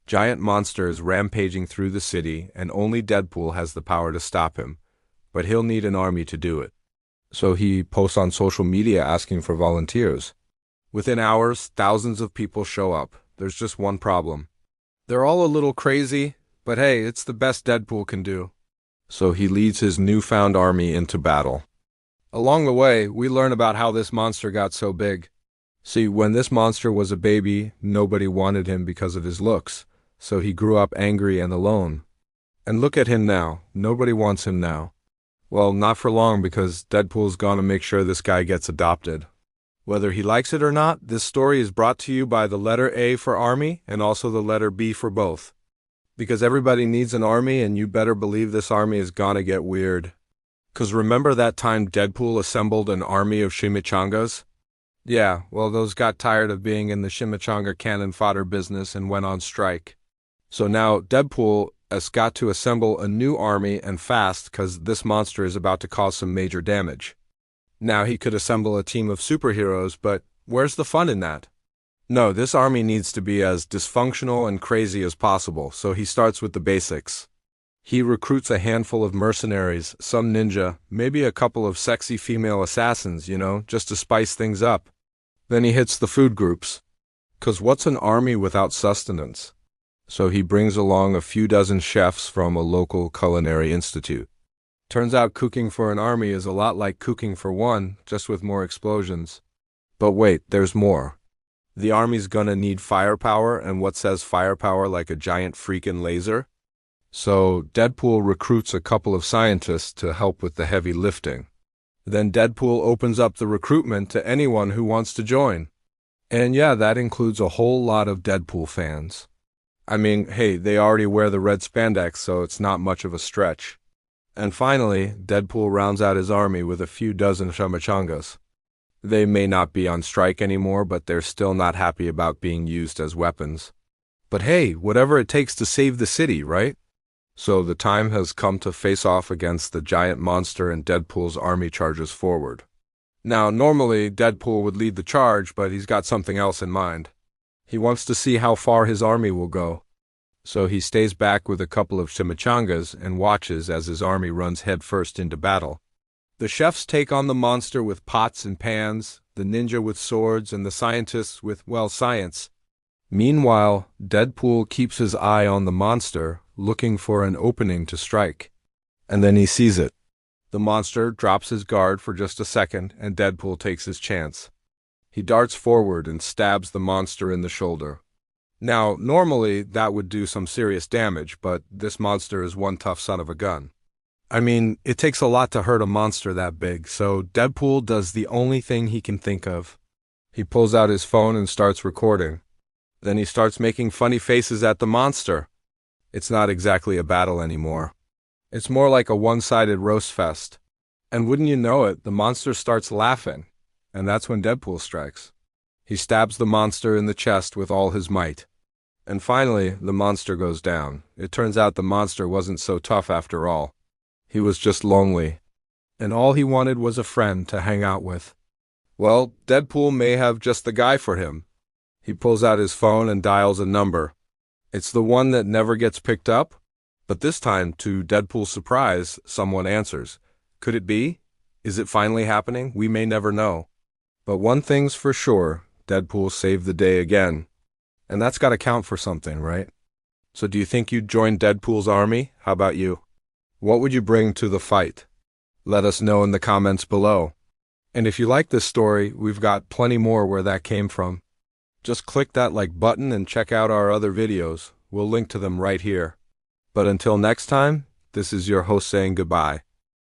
Giant monster is rampaging through the city, and only Deadpool has the power to stop him. But he'll need an army to do it. So he posts on social media asking for volunteers. Within hours, thousands of people show up. There's just one problem. They're all a little crazy, but hey, it's the best Deadpool can do. So he leads his newfound army into battle. Along the way, we learn about how this monster got so big. See, when this monster was a baby, nobody wanted him because of his looks, so he grew up angry and alone. And look at him now. Nobody wants him now. Well, not for long, because Deadpool's gonna make sure this guy gets adopted. Whether he likes it or not, this story is brought to you by the letter A for Army and also the letter B for both. Because everybody needs an army, and you better believe this army is gonna get weird. 'Cause remember that time Deadpool assembled an army of chimichangas? Yeah, well, those got tired of being in the chimichanga cannon fodder business and went on strike. So now Deadpool has got to assemble a new army, and fast, 'cause this monster is about to cause some major damage. Now he could assemble a team of superheroes, but where's the fun in that? No, this army needs to be as dysfunctional and crazy as possible, so he starts with the basics. He recruits a handful of mercenaries, some ninja, maybe a couple of sexy female assassins, just to spice things up. Then he hits the food groups. 'Cause what's an army without sustenance? So he brings along a few dozen chefs from a local culinary institute. Turns out cooking for an army is a lot like cooking for one, just with more explosions. But wait, there's more. The army's gonna need firepower, and what says firepower like a giant freaking laser? So Deadpool recruits a couple of scientists to help with the heavy lifting. Then Deadpool opens up the recruitment to anyone who wants to join. And yeah, that includes a whole lot of Deadpool fans. I mean, hey, they already wear the red spandex, so it's not much of a stretch. And finally, Deadpool rounds out his army with a few dozen chimichangas. They may not be on strike anymore, but they're still not happy about being used as weapons. But hey, whatever it takes to save the city, right? So the time has come to face off against the giant monster, and Deadpool's army charges forward. Now, normally, Deadpool would lead the charge, but he's got something else in mind. He wants to see how far his army will go. So he stays back with a couple of chimichangas and watches as his army runs headfirst into battle. The chefs take on the monster with pots and pans, the ninja with swords, and the scientists with, science. Meanwhile, Deadpool keeps his eye on the monster, looking for an opening to strike. And then he sees it. The monster drops his guard for just a second, and Deadpool takes his chance. He darts forward and stabs the monster in the shoulder. Now, normally, that would do some serious damage, but this monster is one tough son of a gun. I mean, it takes a lot to hurt a monster that big, so Deadpool does the only thing he can think of. He pulls out his phone and starts recording. Then he starts making funny faces at the monster. It's not exactly a battle anymore. It's more like a one-sided roast fest. And wouldn't you know it, the monster starts laughing. And that's when Deadpool strikes. He stabs the monster in the chest with all his might. And finally, the monster goes down. It turns out the monster wasn't so tough after all. He was just lonely. And all he wanted was a friend to hang out with. Well, Deadpool may have just the guy for him. He pulls out his phone and dials a number. It's the one that never gets picked up. But this time, to Deadpool's surprise, someone answers. Could it be? Is it finally happening? We may never know. But one thing's for sure, Deadpool saved the day again. And that's got to count for something, right? So do you think you'd join Deadpool's army? How about you? What would you bring to the fight? Let us know in the comments below. And if you like this story, we've got plenty more where that came from. Just click that like button and check out our other videos. We'll link to them right here. But until next time, this is your host saying goodbye.